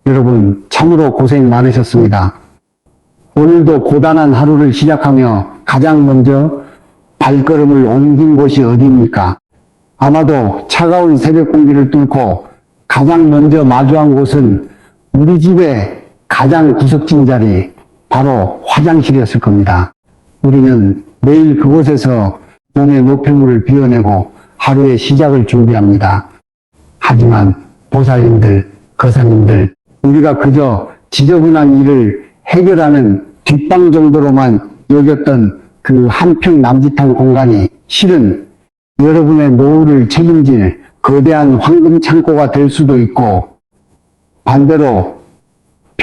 여러분 참으로 고생 많으셨습니다. 오늘도 고단한 하루를 시작하며 가장 먼저 발걸음을 옮긴 곳이 어디입니까? 아마도 차가운 새벽 공기를 뚫고 가장 먼저 마주한 곳은 우리 집의 가장 구석진 자리, 바로 화장실이었을 겁니다. 우리는 매일 그곳에서 몸의 노폐물을 비워내고 하루의 시작을 준비합니다. 하지만 보살님들, 거사님들, 우리가 그저 지저분한 일을 해결하는 뒷방 정도로만 여겼던 그 한평 남짓한 공간이 실은 여러분의 노후를 책임질 거대한 황금 창고가 될 수도 있고, 반대로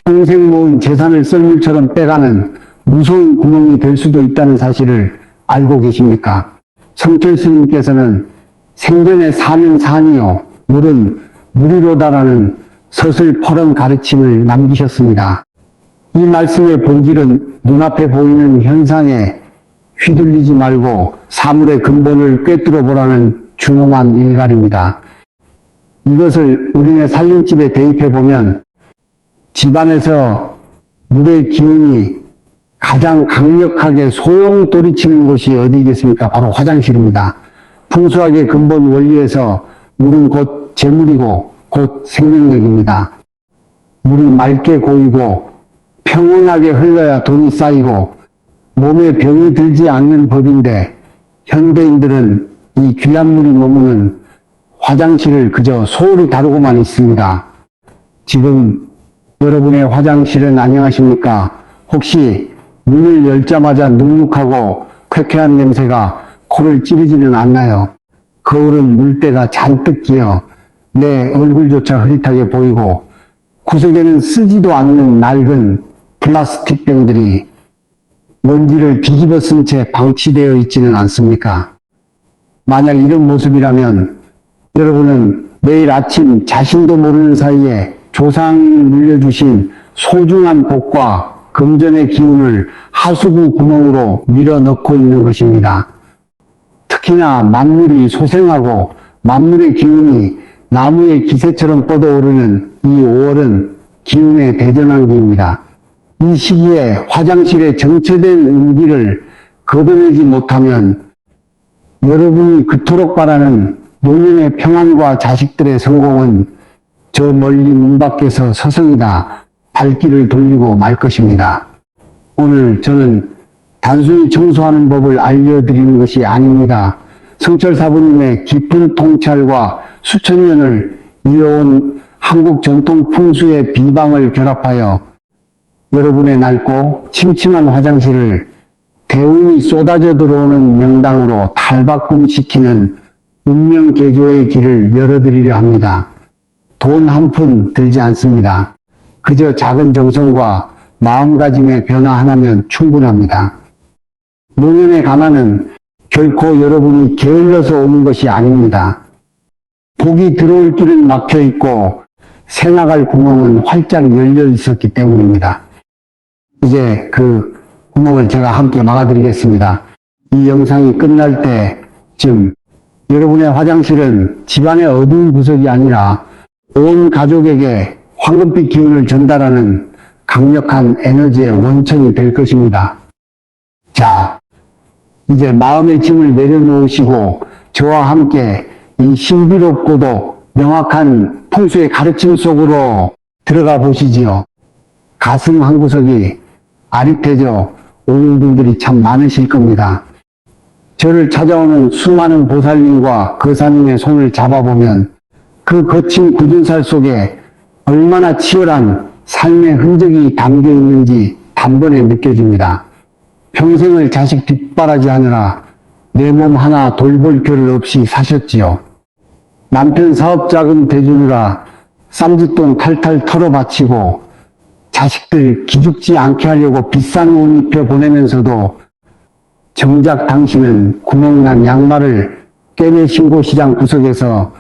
평생 모은 재산을 썰물처럼 빼가는 무서운 구멍이 될 수도 있다는 사실을 알고 계십니까? 성철 스님께서는 생전에 사는 산이요, 물은 물이로다라는 서슬퍼런 가르침을 남기셨습니다. 이 말씀의 본질은 눈앞에 보이는 현상에 휘둘리지 말고 사물의 근본을 꿰뚫어 보라는 중요한 일갈입니다. 이것을 우리네 살림집에 대입해 보면 집안에서 물의 기운이 가장 강력하게 소용돌이치는 곳이 어디겠습니까? 바로 화장실입니다. 풍수학의 근본 원리에서 물은 곧 재물이고 곧 생명력입니다. 물이 맑게 고이고 평온하게 흘러야 돈이 쌓이고 몸에 병이 들지 않는 법인데, 현대인들은 이 귀한 물이 머무는 화장실을 그저 소홀히 다루고만 있습니다. 지금 여러분의 화장실은 안녕하십니까? 혹시 문을 열자마자 눅눅하고 쾌쾌한 냄새가 코를 찌르지는 않나요? 거울은 물때가 잔뜩 끼어 내 얼굴조차 흐릿하게 보이고, 구석에는 쓰지도 않는 낡은 플라스틱 병들이 먼지를 뒤집어 쓴 채 방치되어 있지는 않습니까? 만약 이런 모습이라면 여러분은 매일 아침 자신도 모르는 사이에 조상이 물려주신 소중한 복과 금전의 기운을 하수구 구멍으로 밀어넣고 있는 것입니다. 특히나 만물이 소생하고 만물의 기운이 나무의 기세처럼 뻗어오르는 이 5월은 기운의 대전환기입니다. 이 시기에 화장실에 정체된 음기를 걷어내지 못하면 여러분이 그토록 바라는 노년의 평안과 자식들의 성공은 저 멀리 문 밖에서 서성이다 발길을 돌리고 말 것입니다. 오늘 저는 단순히 청소하는 법을 알려드리는 것이 아닙니다. 성철 사부님의 깊은 통찰과 수천 년을 이어온 한국 전통 풍수의 비방을 결합하여 여러분의 낡고 침침한 화장실을 대운이 쏟아져 들어오는 명당으로 탈바꿈시키는 운명 개조의 길을 열어드리려 합니다. 돈 한 푼 들지 않습니다. 그저 작은 정성과 마음가짐의 변화 하나면 충분합니다. 노년의 가난은 결코 여러분이 게을러서 오는 것이 아닙니다. 복이 들어올 길은 막혀 있고 새 나갈 구멍은 활짝 열려 있었기 때문입니다. 이제 그 구멍을 제가 함께 막아드리겠습니다. 이 영상이 끝날 때쯤 여러분의 화장실은 집안의 어두운 구석이 아니라 온 가족에게 황금빛 기운을 전달하는 강력한 에너지의 원천이 될 것입니다. 자, 이제 마음의 짐을 내려놓으시고 저와 함께 이 신비롭고도 명확한 풍수의 가르침 속으로 들어가 보시지요. 가슴 한구석이 아릿해져 오는 분들이 참 많으실 겁니다. 저를 찾아오는 수많은 보살님과 거사님의 손을 잡아보면 그 거친 굳은 살 속에 얼마나 치열한 삶의 흔적이 담겨 있는지 단번에 느껴집니다. 평생을 자식 뒷바라지하느라 내 몸 하나 돌볼 겨를 없이 사셨지요. 남편 사업 자금 대주느라 쌈짓돈 탈탈 털어 바치고 자식들 기죽지 않게 하려고 비싼 옷 입혀 보내면서도 정작 당신은 구멍난 양말을 꿰매 신고 시장 구석에서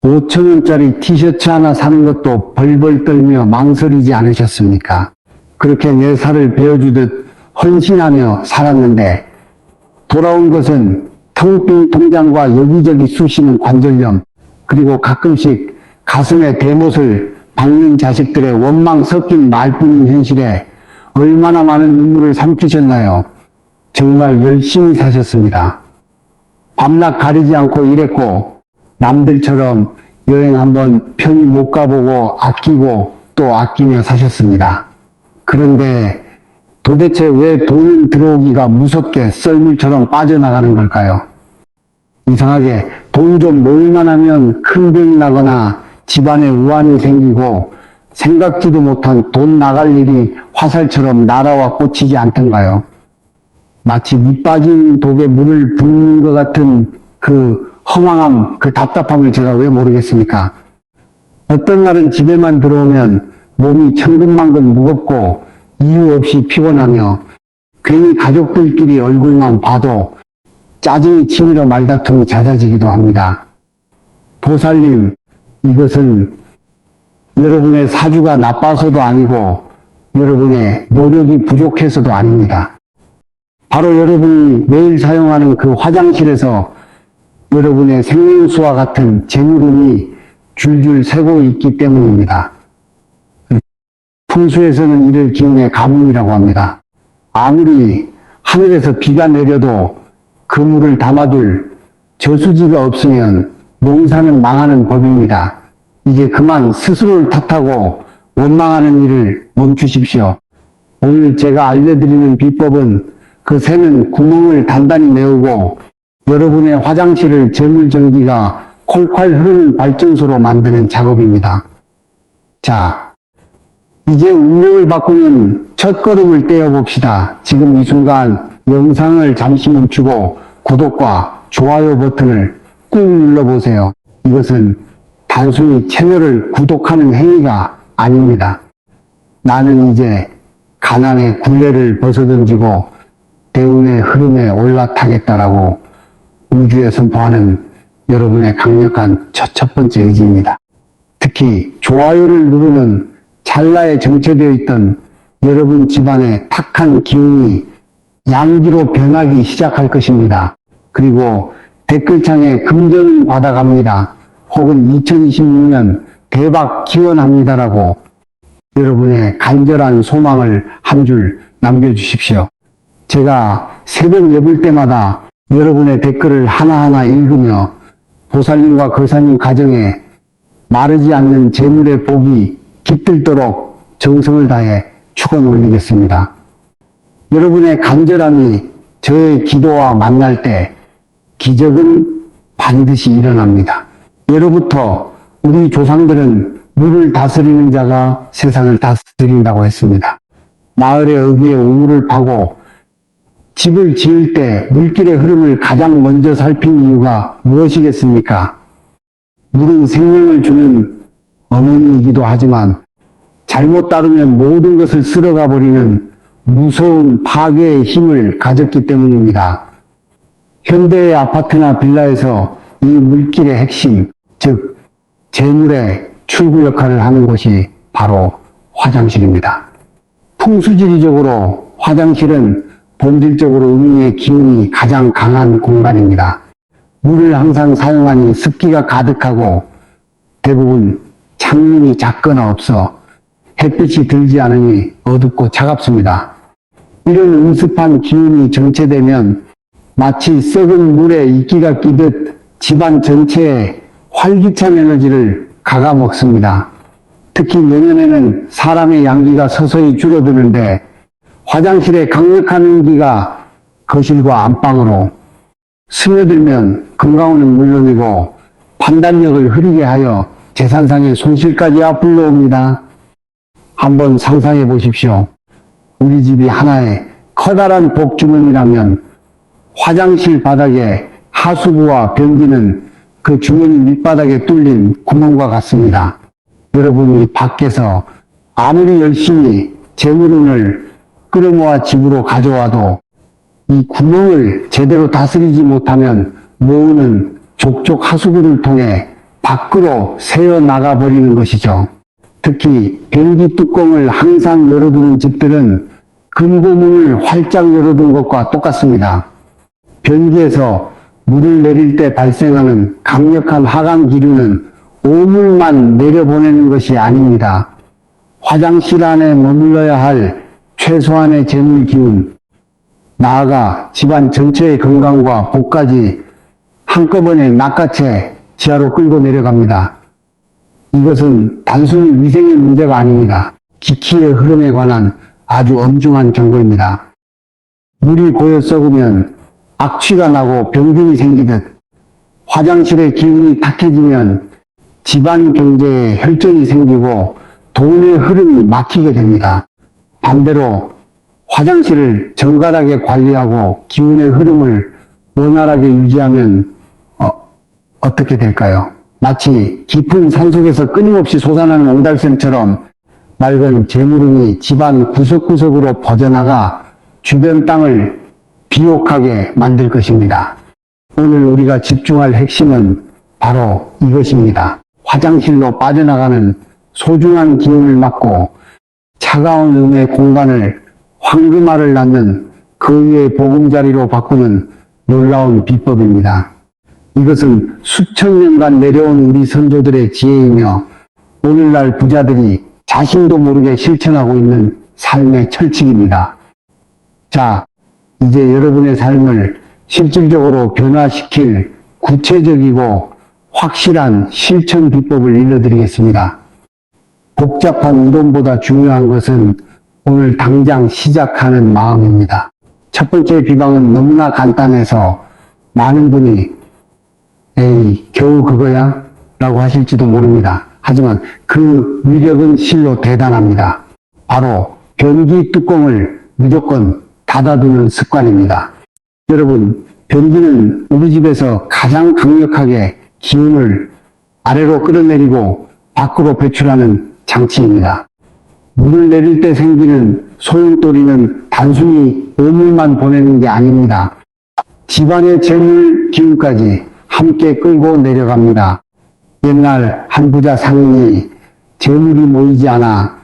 5,000원짜리 티셔츠 하나 사는 것도 벌벌 떨며 망설이지 않으셨습니까? 그렇게 내 살을 베어주듯 헌신하며 살았는데 돌아온 것은 텅 빈 통장과 여기저기 쑤시는 관절염, 그리고 가끔씩 가슴에 대못을 밝는 자식들의 원망 섞인 말뿐인 현실에 얼마나 많은 눈물을 삼키셨나요? 정말 열심히 사셨습니다. 밤낮 가리지 않고 일했고 남들처럼 여행 한번 편히 못 가보고 아끼고 또 아끼며 사셨습니다. 그런데 도대체 왜 돈 들어오기가 무섭게 썰물처럼 빠져나가는 걸까요? 이상하게 돈 좀 모을만 하면 큰 병이 나거나 집안에 우환이 생기고 생각지도 못한 돈 나갈 일이 화살처럼 날아와 꽂히지 않던가요? 마치 밑 빠진 독에 물을 붓는 것 같은 그 허망함, 그 답답함을 제가 왜 모르겠습니까? 어떤 날은 집에만 들어오면 몸이 천근만근 무겁고 이유 없이 피곤하며 괜히 가족들끼리 얼굴만 봐도 짜증이 치밀어 말다툼이 잦아지기도 합니다. 보살님, 이것은 여러분의 사주가 나빠서도 아니고 여러분의 노력이 부족해서도 아닙니다. 바로 여러분이 매일 사용하는 그 화장실에서 여러분의 생명수와 같은 재물운이 줄줄 새고 있기 때문입니다. 풍수에서는 이를 기운의 가뭄이라고 합니다. 아무리 하늘에서 비가 내려도 그 물을 담아둘 저수지가 없으면 농사는 망하는 법입니다. 이제 그만 스스로를 탓하고 원망하는 일을 멈추십시오. 오늘 제가 알려드리는 비법은 그 새는 구멍을 단단히 메우고 여러분의 화장실을 재물전기가 콸콸 흐르는 발전소로 만드는 작업입니다. 자, 이제 운명을 바꾸는 첫걸음을 떼어봅시다. 지금 이 순간 영상을 잠시 멈추고 구독과 좋아요 버튼을 꾹 눌러보세요. 이것은 단순히 채널을 구독하는 행위가 아닙니다. 나는 이제 가난의 굴레를 벗어던지고 대운의 흐름에 올라타겠다라고 우주에 선포하는 여러분의 강력한 첫 번째 의지입니다. 특히 좋아요를 누르는 찰나에 정체되어 있던 여러분 집안의 탁한 기운이 양기로 변하기 시작할 것입니다. 그리고 댓글창에 금전 받아갑니다. 혹은 2026년 대박 기원합니다라고 여러분의 간절한 소망을 한 줄 남겨주십시오. 제가 새벽 예불 때마다 여러분의 댓글을 하나하나 읽으며 보살님과 거사님 가정에 마르지 않는 재물의 복이 깃들도록 정성을 다해 축원 올리겠습니다. 여러분의 간절함이 저의 기도와 만날 때 기적은 반드시 일어납니다. 예로부터 우리 조상들은 물을 다스리는 자가 세상을 다스린다고 했습니다. 마을의 어귀에 우물을 파고 집을 지을 때 물길의 흐름을 가장 먼저 살핀 이유가 무엇이겠습니까? 물은 생명을 주는 어머니이기도 하지만 잘못 따르면 모든 것을 쓸어가 버리는 무서운 파괴의 힘을 가졌기 때문입니다. 현대의 아파트나 빌라에서 이 물길의 핵심, 즉 재물의 출구 역할을 하는 곳이 바로 화장실입니다. 풍수지리적으로 화장실은 본질적으로 음의 기운이 가장 강한 공간입니다. 물을 항상 사용하니 습기가 가득하고 대부분 창문이 작거나 없어 햇빛이 들지 않으니 어둡고 차갑습니다. 이런 음습한 기운이 정체되면 마치 썩은 물에 이끼가 끼듯 집안 전체에 활기찬 에너지를 갉아먹습니다. 특히 내년에는 사람의 양기가 서서히 줄어드는데 화장실에 강력한 온기가 거실과 안방으로 스며들면 건강은 물론이고 판단력을 흐리게 하여 재산상의 손실까지 앞불러옵니다. 한번 상상해 보십시오. 우리 집이 하나의 커다란 복주머니라면 화장실 바닥에 하수구와 변기는 그 주머니 밑바닥에 뚫린 구멍과 같습니다. 여러분이 밖에서 아무리 열심히 재물운을 끌어모아 집으로 가져와도 이 구멍을 제대로 다스리지 못하면 모으는 족족 하수구를 통해 밖으로 새어 나가버리는 것이죠. 특히 변기 뚜껑을 항상 열어두는 집들은 금고문을 활짝 열어둔 것과 똑같습니다. 변기에서 물을 내릴 때 발생하는 강력한 하강 기류는 오물만 내려보내는 것이 아닙니다. 화장실 안에 머물러야 할 최소한의 재물 기운, 나아가 집안 전체의 건강과 복까지 한꺼번에 낚아채 지하로 끌고 내려갑니다. 이것은 단순히 위생의 문제가 아닙니다. 기키의 흐름에 관한 아주 엄중한 경고입니다. 물이 고여 썩으면 악취가 나고 병균이 생기듯 화장실의 기운이 탁해지면 집안 경제에 혈전이 생기고 돈의 흐름이 막히게 됩니다. 반대로 화장실을 정갈하게 관리하고 기운의 흐름을 원활하게 유지하면 어떻게 될까요? 마치 깊은 산속에서 끊임없이 솟아나는 옹달샘처럼 맑은 재물운이 집안 구석구석으로 퍼져나가 주변 땅을 비옥하게 만들 것입니다. 오늘 우리가 집중할 핵심은 바로 이것입니다. 화장실로 빠져나가는 소중한 기운을 막고 차가운 음의 공간을 황금알을 낳는 그 위의 보금자리로 바꾸는 놀라운 비법입니다. 이것은 수천 년간 내려온 우리 선조들의 지혜이며 오늘날 부자들이 자신도 모르게 실천하고 있는 삶의 철칙입니다. 자, 이제 여러분의 삶을 실질적으로 변화시킬 구체적이고 확실한 실천 비법을 일러드리겠습니다. 복잡한 이론보다 중요한 것은 오늘 당장 시작하는 마음입니다. 첫 번째 비방은 너무나 간단해서 많은 분이 에이, 겨우 그거야? 라고 하실지도 모릅니다. 하지만 그 위력은 실로 대단합니다. 바로 변기 뚜껑을 무조건 닫아두는 습관입니다. 여러분, 변기는 우리 집에서 가장 강력하게 기운을 아래로 끌어내리고 밖으로 배출하는 장치입니다. 물을 내릴 때 생기는 소용돌이는 단순히 오물만 보내는 게 아닙니다. 집안의 재물 기운까지 함께 끌고 내려갑니다. 옛날 한 부자 상인이 재물이 모이지 않아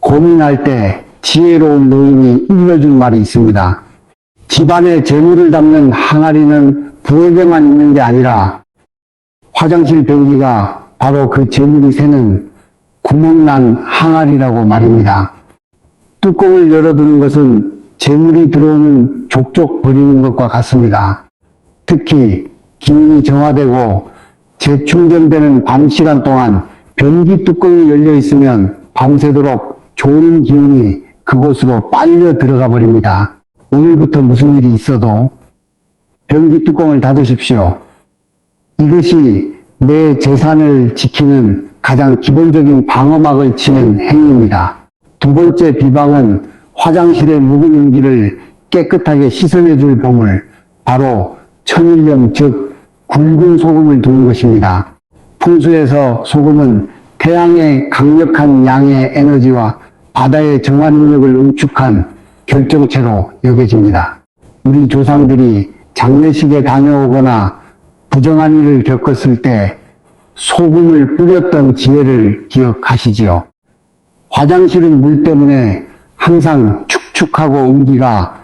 고민할 때 지혜로운 노인이 일러준 말이 있습니다. 집안에 재물을 담는 항아리는 부엌에만 있는 게 아니라 화장실 변기가 바로 그 재물이 새는 구멍난 항아리라고 말입니다. 뚜껑을 열어두는 것은 재물이 들어오는 족족 버리는 것과 같습니다. 특히 기운이 정화되고 재충전되는 밤 시간 동안 변기 뚜껑이 열려 있으면 밤새도록 좋은 기운이 그곳으로 빨려 들어가 버립니다. 오늘부터 무슨 일이 있어도 변기 뚜껑을 닫으십시오. 이것이 내 재산을 지키는 가장 기본적인 방어막을 치는 행위입니다. 두 번째 비방은 화장실의 묵은 용기를 깨끗하게 씻어내 줄 보물, 바로 천일염 즉 굵은 소금을 두는 것입니다. 풍수에서 소금은 태양의 강력한 양의 에너지와 바다의 정화 능력을 응축한 결정체로 여겨집니다. 우리 조상들이 장례식에 다녀오거나 부정한 일을 겪었을 때 소금을 뿌렸던 지혜를 기억하시지요. 화장실은 물 때문에 항상 축축하고 온기가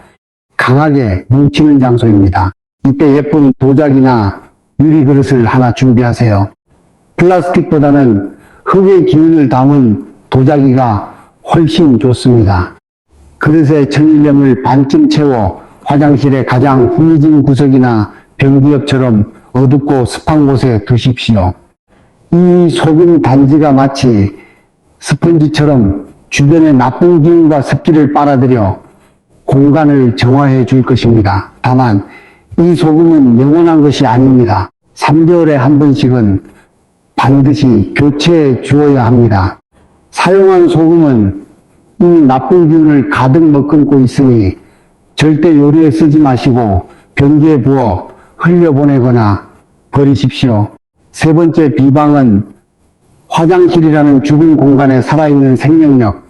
강하게 뭉치는 장소입니다. 이때 예쁜 도자기나 유리 그릇을 하나 준비하세요. 플라스틱보다는 흙의 기운을 담은 도자기가 훨씬 좋습니다. 그릇에 천일염을 반쯤 채워 화장실의 가장 후미진 구석이나 변기 옆처럼 어둡고 습한 곳에 두십시오. 이 소금 단지가 마치 스펀지처럼 주변의 나쁜 기운과 습기를 빨아들여 공간을 정화해 줄 것입니다. 다만 이 소금은 영원한 것이 아닙니다. 3개월에 한 번씩은 반드시 교체해 주어야 합니다. 사용한 소금은 이미 나쁜 기운을 가득 머금고 있으니 절대 요리에 쓰지 마시고 변기에 부어 흘려보내거나 버리십시오. 세 번째 비방은 화장실이라는 죽은 공간에 살아있는 생명력,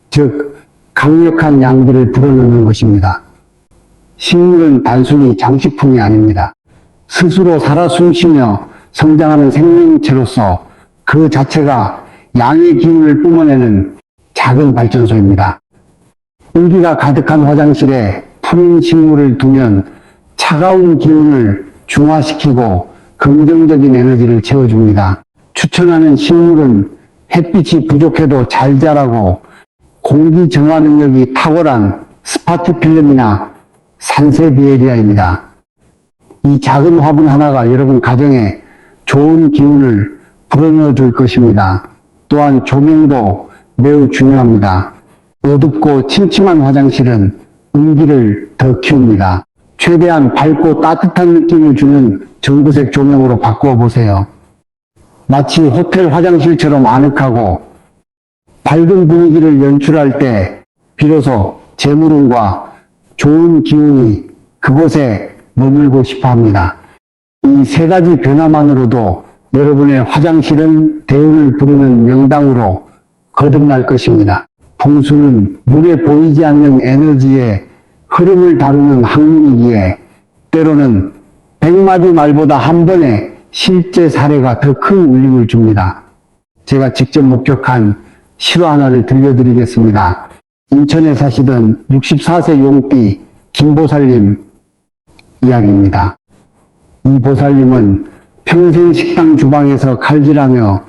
즉 강력한 양들을 불어넣는 것입니다. 식물은 단순히 장식품이 아닙니다. 스스로 살아 숨쉬며 성장하는 생명체로서 그 자체가 양의 기운을 뿜어내는 작은 발전소입니다. 온기가 가득한 화장실에 푸른 식물을 두면 차가운 기운을 중화시키고 긍정적인 에너지를 채워줍니다. 추천하는 식물은 햇빛이 부족해도 잘 자라고 공기 정화 능력이 탁월한 스파티필름이나 산세비에리아입니다. 이 작은 화분 하나가 여러분 가정에 좋은 기운을 불어넣어 줄 것입니다. 또한 조명도 매우 중요합니다. 어둡고 침침한 화장실은 운기를 더 키웁니다. 최대한 밝고 따뜻한 느낌을 주는 전구색 조명으로 바꾸어 보세요. 마치 호텔 화장실처럼 아늑하고 밝은 분위기를 연출할 때 비로소 재물운과 좋은 기운이 그곳에 머물고 싶어 합니다. 이 세 가지 변화만으로도 여러분의 화장실은 대운을 부르는 명당으로 거듭날 것입니다. 풍수는 눈에 보이지 않는 에너지의 흐름을 다루는 학문이기에 때로는 100마디 말보다 한 번의 실제 사례가 더 큰 울림을 줍니다. 제가 직접 목격한 실화 하나를 들려드리겠습니다. 인천에 사시던 64세 용비 김보살님 이야기입니다. 이 보살님은 평생 식당 주방에서 칼질하며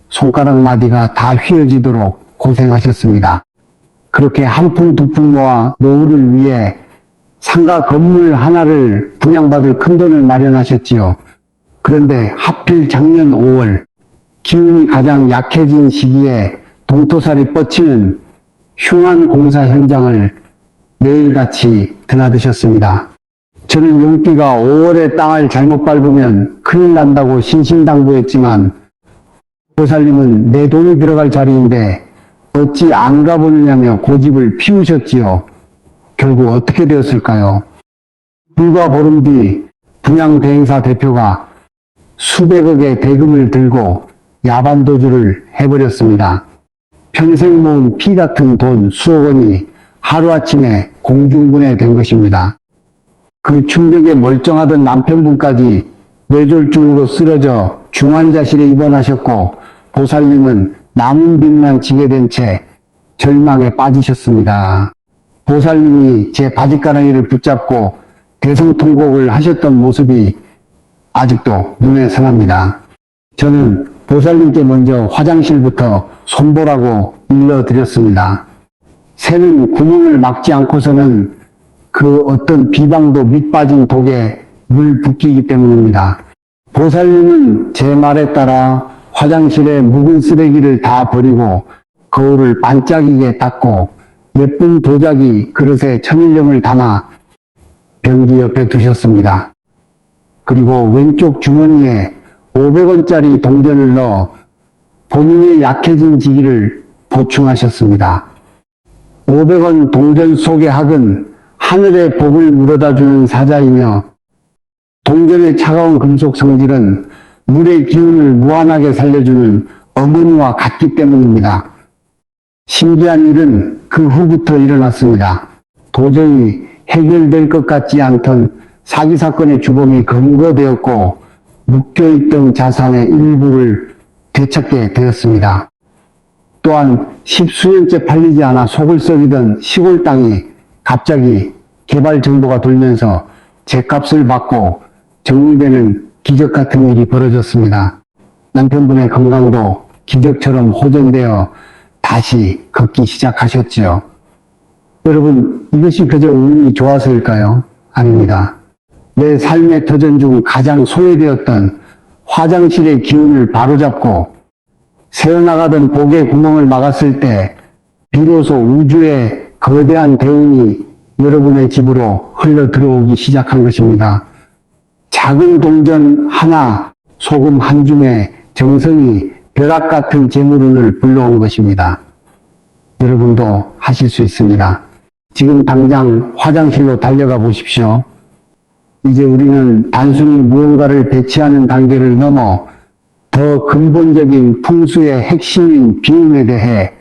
손가락 마디가 다 휘어지도록 고생하셨습니다. 그렇게 한 푼 두 푼 모아 노후를 위해 상가 건물 하나를 분양받을 큰돈을 마련하셨지요. 그런데 하필 작년 5월 기운이 가장 약해진 시기에 동토살이 뻗치는 흉한 공사 현장을 매일같이 드나드셨습니다. 저는 용기가 5월에 땅을 잘못 밟으면 큰일 난다고 신신당부했지만 보살님은 내 돈이 들어갈 자리인데 어찌 안 가보느냐며 고집을 피우셨지요. 결국 어떻게 되었을까요? 불과 보름 뒤 분양대행사 대표가 수백억의 대금을 들고 야반도주를 해버렸습니다. 평생 모은 피 같은 돈 수억 원이 하루아침에 공중분해된 것입니다. 그 충격에 멀쩡하던 남편분까지 뇌졸중으로 쓰러져 중환자실에 입원하셨고 보살님은 남은 빚만 지게 된 채 절망에 빠지셨습니다. 보살님이 제 바지가랑이를 붙잡고 대성통곡을 하셨던 모습이 아직도 눈에 선합니다. 저는 보살님께 먼저 화장실부터 손보라고 일러드렸습니다. 새는 구멍을 막지 않고서는 그 어떤 비방도 밑 빠진 독에 물 붓기이기 때문입니다. 보살님은 제 말에 따라 화장실에 묵은 쓰레기를 다 버리고 거울을 반짝이게 닦고 예쁜 도자기 그릇에 천일염을 담아 변기 옆에 두셨습니다. 그리고 왼쪽 주머니에 500원짜리 동전을 넣어 본인의 약해진 지기를 보충하셨습니다. 500원 동전 속의 학은 하늘의 복을 물어다주는 사자이며 동전의 차가운 금속 성질은 물의 기운을 무한하게 살려주는 어머니와 같기 때문입니다. 신기한 일은 그 후부터 일어났습니다. 도저히 해결될 것 같지 않던 사기 사건의 주범이 검거되었고 묶여있던 자산의 일부를 되찾게 되었습니다. 또한 십수년째 팔리지 않아 속을 썩이던 시골 땅이 갑자기 개발 정보가 돌면서 제값을 받고 정리되는 기적 같은 일이 벌어졌습니다. 남편분의 건강도 기적처럼 호전되어 다시 걷기 시작하셨지요. 여러분, 이것이 그저 운이 좋아서일까요? 아닙니다. 내 삶의 터전 중 가장 소외되었던 화장실의 기운을 바로잡고 새어나가던 복의 구멍을 막았을 때 비로소 우주의 거대한 대운이 여러분의 집으로 흘러 들어오기 시작한 것입니다. 작은 동전 하나, 소금 한 줌의 정성이 벼락 같은 재물운을 불러온 것입니다. 여러분도 하실 수 있습니다. 지금 당장 화장실로 달려가 보십시오. 이제 우리는 단순히 무언가를 배치하는 단계를 넘어 더 근본적인 풍수의 핵심인 비움에 대해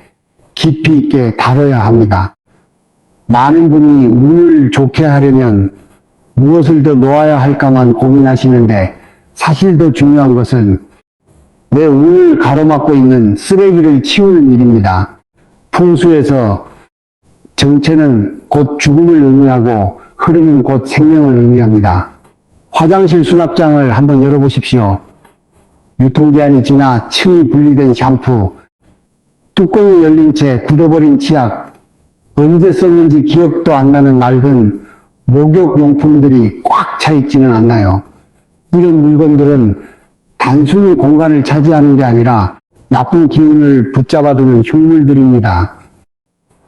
깊이 있게 다뤄야 합니다. 많은 분이 운을 좋게 하려면 무엇을 더 놓아야 할까만 고민하시는데 사실 더 중요한 것은 내 운을 가로막고 있는 쓰레기를 치우는 일입니다. 풍수에서 정체는 곧 죽음을 의미하고 흐름은 곧 생명을 의미합니다. 화장실 수납장을 한번 열어보십시오. 유통기한이 지나 층이 분리된 샴푸, 뚜껑이 열린 채 굳어버린 치약, 언제 썼는지 기억도 안 나는 낡은 목욕용품들이 꽉 차 있지는 않나요? 이런 물건들은 단순히 공간을 차지하는 게 아니라 나쁜 기운을 붙잡아두는 흉물들입니다.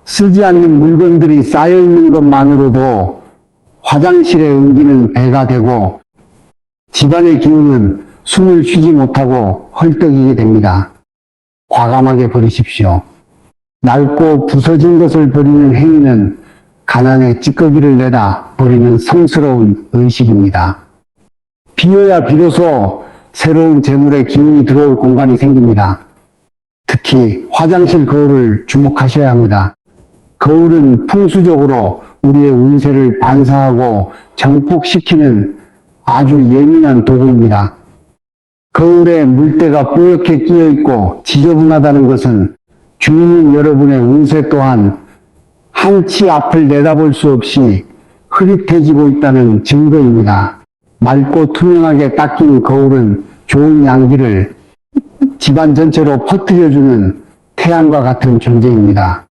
쓰지 않는 물건들이 쌓여있는 것만으로도 화장실에 옮기는 배가 되고 집안의 기운은 숨을 쉬지 못하고 헐떡이게 됩니다. 과감하게 버리십시오. 낡고 부서진 것을 버리는 행위는 가난의 찌꺼기를 내다 버리는 성스러운 의식입니다. 비어야 비로소 새로운 재물의 기운이 들어올 공간이 생깁니다. 특히 화장실 거울을 주목하셔야 합니다. 거울은 풍수적으로 우리의 운세를 반사하고 정폭시키는 아주 예민한 도구입니다. 거울에 물때가 뽀얗게 끼어있고 지저분하다는 것은 주인인 여러분의 운세 또한 한치 앞을 내다볼 수 없이 흐릿해지고 있다는 증거입니다. 맑고 투명하게 닦인 거울은 좋은 양기를 집안 전체로 퍼뜨려주는 태양과 같은 존재입니다.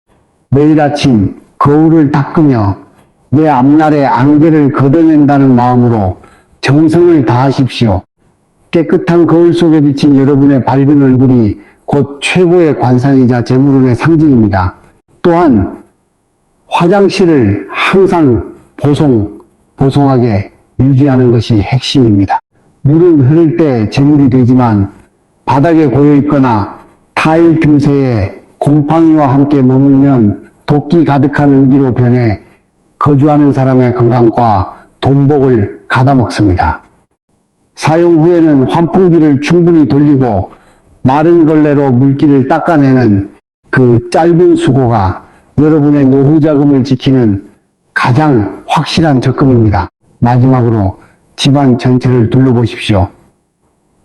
매일 아침 거울을 닦으며 내 앞날의 안개를 걷어낸다는 마음으로 정성을 다하십시오. 깨끗한 거울 속에 비친 여러분의 밝은 얼굴이 곧 최고의 관상이자 재물운의 상징입니다. 또한 화장실을 항상 보송하게 유지하는 것이 핵심입니다. 물은 흐를 때 재물이 되지만 바닥에 고여 있거나 타일 틈새에 곰팡이와 함께 머물면 도끼 가득한 은기로 변해 거주하는 사람의 건강과 돈복을 갉아먹습니다. 사용 후에는 환풍기를 충분히 돌리고 마른 걸레로 물기를 닦아내는 그 짧은 수고가 여러분의 노후 자금을 지키는 가장 확실한 적금입니다. 마지막으로 집안 전체를 둘러보십시오.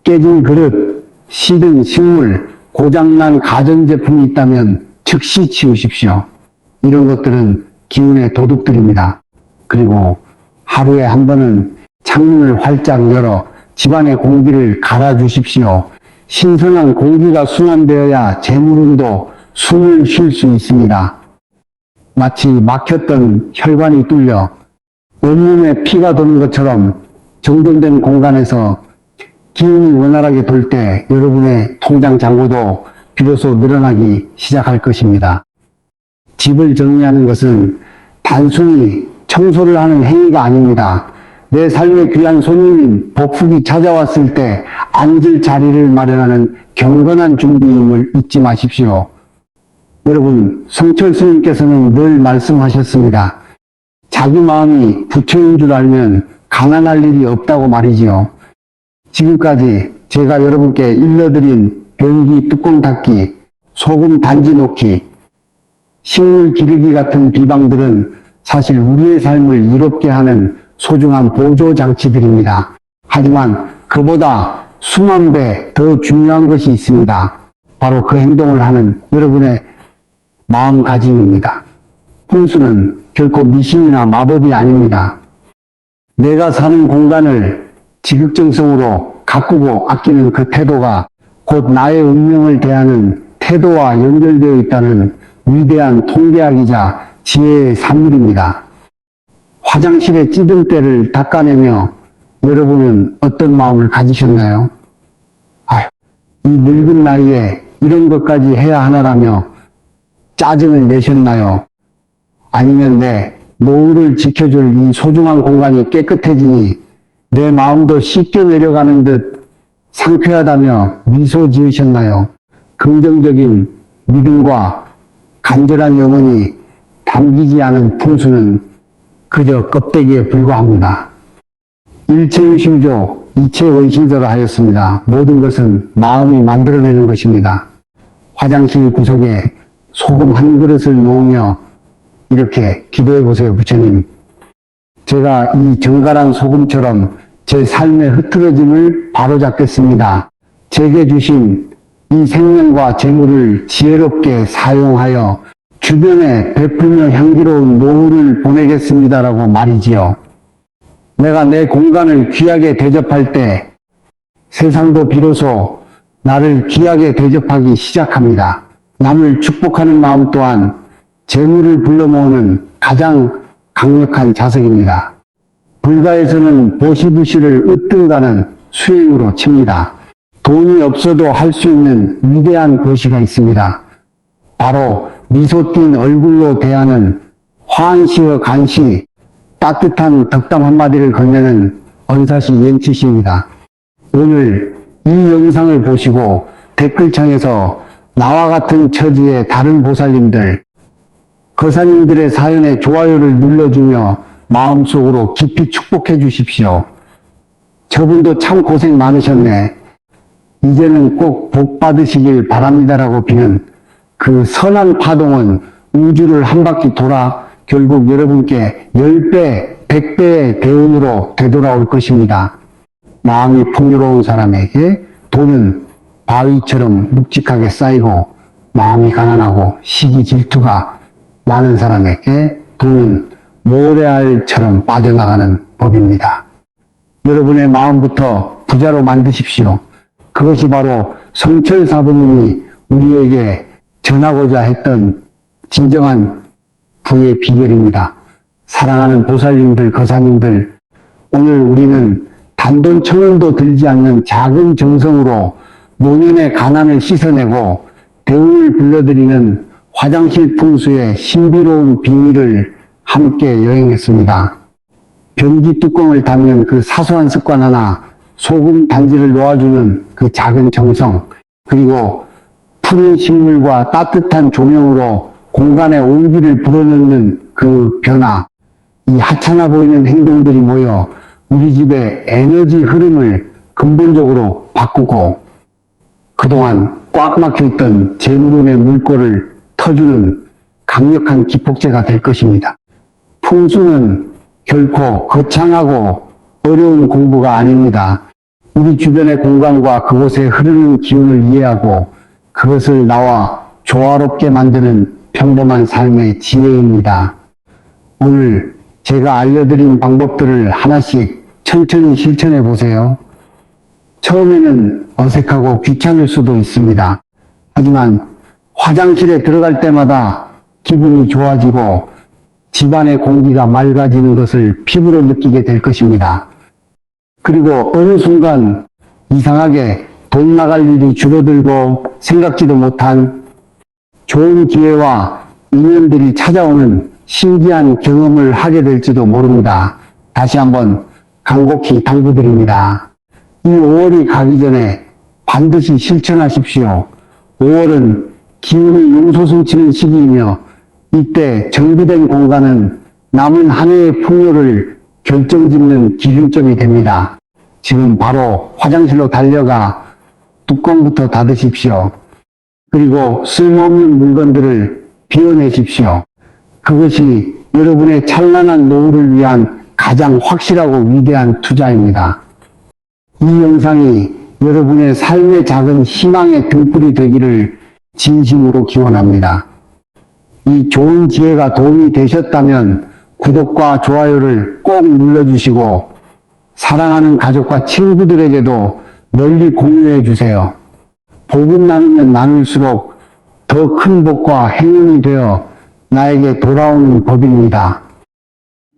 깨진 그릇, 시든 식물, 고장난 가전제품이 있다면 즉시 치우십시오. 이런 것들은 기운의 도둑들입니다. 그리고 하루에 한 번은 창문을 활짝 열어 집안의 공기를 갈아주십시오. 신선한 공기가 순환되어야 재물운도 숨을 쉴 수 있습니다. 마치 막혔던 혈관이 뚫려 온몸에 피가 도는 것처럼 정돈된 공간에서 기운이 원활하게 돌 때 여러분의 통장 잔고도 비로소 늘어나기 시작할 것입니다. 집을 정리하는 것은 단순히 청소를 하는 행위가 아닙니다. 내 삶의 귀한 손님인 복숙이 찾아왔을 때 앉을 자리를 마련하는 경건한 준비임을 잊지 마십시오. 여러분, 성철 스님께서는 늘 말씀하셨습니다. 자기 마음이 부처인 줄 알면 가난할 일이 없다고 말이지요. 지금까지 제가 여러분께 일러드린 변기 뚜껑 닫기, 소금 단지 놓기, 식물 기르기 같은 비방들은 사실 우리의 삶을 이롭게 하는 소중한 보조 장치들입니다. 하지만 그보다 수만 배 더 중요한 것이 있습니다. 바로 그 행동을 하는 여러분의 마음가짐입니다. 풍수는 결코 미신이나 마법이 아닙니다. 내가 사는 공간을 지극정성으로 가꾸고 아끼는 그 태도가 곧 나의 운명을 대하는 태도와 연결되어 있다는 위대한 통계학이자 지혜의 산물입니다. 화장실의 찌든 때를 닦아내며 여러분은 어떤 마음을 가지셨나요? 이 늙은 나이에 이런 것까지 해야 하나라며 짜증을 내셨나요? 아니면 내 노후를 지켜줄 이 소중한 공간이 깨끗해지니 내 마음도 씻겨 내려가는 듯 상쾌하다며 미소 지으셨나요? 긍정적인 믿음과 간절한 영혼이 담기지 않은 풍수는 그저 껍데기에 불과합니다. 일체유심조, 이체원심조라 하였습니다. 모든 것은 마음이 만들어내는 것입니다. 화장실 구석에 소금 한 그릇을 놓으며 이렇게 기도해 보세요, 부처님. 제가 이 정갈한 소금처럼 제 삶의 흐트러짐을 바로잡겠습니다. 제게 주신 이 생명과 재물을 지혜롭게 사용하여 주변에 베풀며 향기로운 노후를 보내겠습니다라고 말이지요. 내가 내 공간을 귀하게 대접할 때 세상도 비로소 나를 귀하게 대접하기 시작합니다. 남을 축복하는 마음 또한 재물을 불러 모으는 가장 강력한 자석입니다. 불가에서는 보시부시를 으뜸가는 수행으로 칩니다. 돈이 없어도 할 수 있는 위대한 것이가 있습니다. 바로 미소 띤 얼굴로 대하는 화한시와 간시, 따뜻한 덕담 한마디를 건네는 언사시 옌치시입니다. 오늘 이 영상을 보시고 댓글창에서 나와 같은 처지의 다른 보살님들, 거사님들의 사연에 좋아요를 눌러주며 마음속으로 깊이 축복해 주십시오. 저분도 참 고생 많으셨네. 이제는 꼭 복 받으시길 바랍니다라고 비는 그 선한 파동은 우주를 한 바퀴 돌아 결국 여러분께 10배, 100배의 대운으로 되돌아올 것입니다. 마음이 풍요로운 사람에게 돈은 바위처럼 묵직하게 쌓이고, 마음이 가난하고 시기 질투가 많은 사람에게 돈은 모래알처럼 빠져나가는 법입니다. 여러분의 마음부터 부자로 만드십시오. 그것이 바로 성철 사부님이 우리에게 전하고자 했던 진정한 부의 비결입니다. 사랑하는 보살님들, 거사님들, 오늘 우리는 단돈 1,000원도 들지 않는 작은 정성으로 노년의 가난을 씻어내고 대운을 불러들이는 화장실 풍수의 신비로운 비밀을 함께 여행했습니다. 변기 뚜껑을 닫는 그 사소한 습관 하나, 소금 단지를 놓아주는 그 작은 정성, 그리고 푸른 식물과 따뜻한 조명으로 공간에 온기를 불어넣는 그 변화, 이 하찮아 보이는 행동들이 모여 우리 집의 에너지 흐름을 근본적으로 바꾸고 그동안 꽉 막혀있던 재물운의 물꼬를 터주는 강력한 기폭제가 될 것입니다. 풍수는 결코 거창하고 어려운 공부가 아닙니다. 우리 주변의 공간과 그곳에 흐르는 기운을 이해하고 그것을 나와 조화롭게 만드는 평범한 삶의 지혜입니다. 오늘 제가 알려드린 방법들을 하나씩 천천히 실천해 보세요. 처음에는 어색하고 귀찮을 수도 있습니다. 하지만 화장실에 들어갈 때마다 기분이 좋아지고 집안의 공기가 맑아지는 것을 피부로 느끼게 될 것입니다. 그리고 어느 순간 이상하게 돈 나갈 일이 줄어들고 생각지도 못한 좋은 기회와 인연들이 찾아오는 신기한 경험을 하게 될지도 모릅니다. 다시 한번 간곡히 당부드립니다. 이 5월이 가기 전에 반드시 실천하십시오. 5월은 기운이 용솟음치는 시기이며 이때 정비된 공간은 남은 한 해의 풍요를 결정짓는 기준점이 됩니다. 지금 바로 화장실로 달려가 뚜껑부터 닫으십시오. 그리고 쓸모없는 물건들을 비워내십시오. 그것이 여러분의 찬란한 노후를 위한 가장 확실하고 위대한 투자입니다. 이 영상이 여러분의 삶의 작은 희망의 등불이 되기를 진심으로 기원합니다. 이 좋은 기회가 도움이 되셨다면 구독과 좋아요를 꼭 눌러주시고 사랑하는 가족과 친구들에게도 널리 공유해 주세요. 복음 나누면 나눌수록 더 큰 복과 행운이 되어 나에게 돌아오는 법입니다.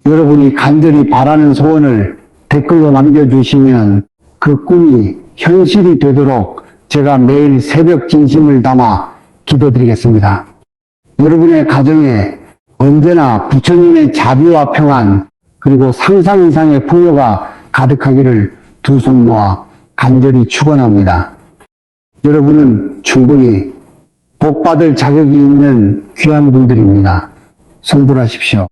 여러분이 간절히 바라는 소원을 댓글로 남겨주시면 그 꿈이 현실이 되도록 제가 매일 새벽 진심을 담아 기도드리겠습니다. 여러분의 가정에 언제나 부처님의 자비와 평안 그리고 상상 이상의 풍요가 가득하기를 두 손 모아 간절히 축원합니다. 여러분은 충분히 복받을 자격이 있는 귀한 분들입니다. 성불하십시오.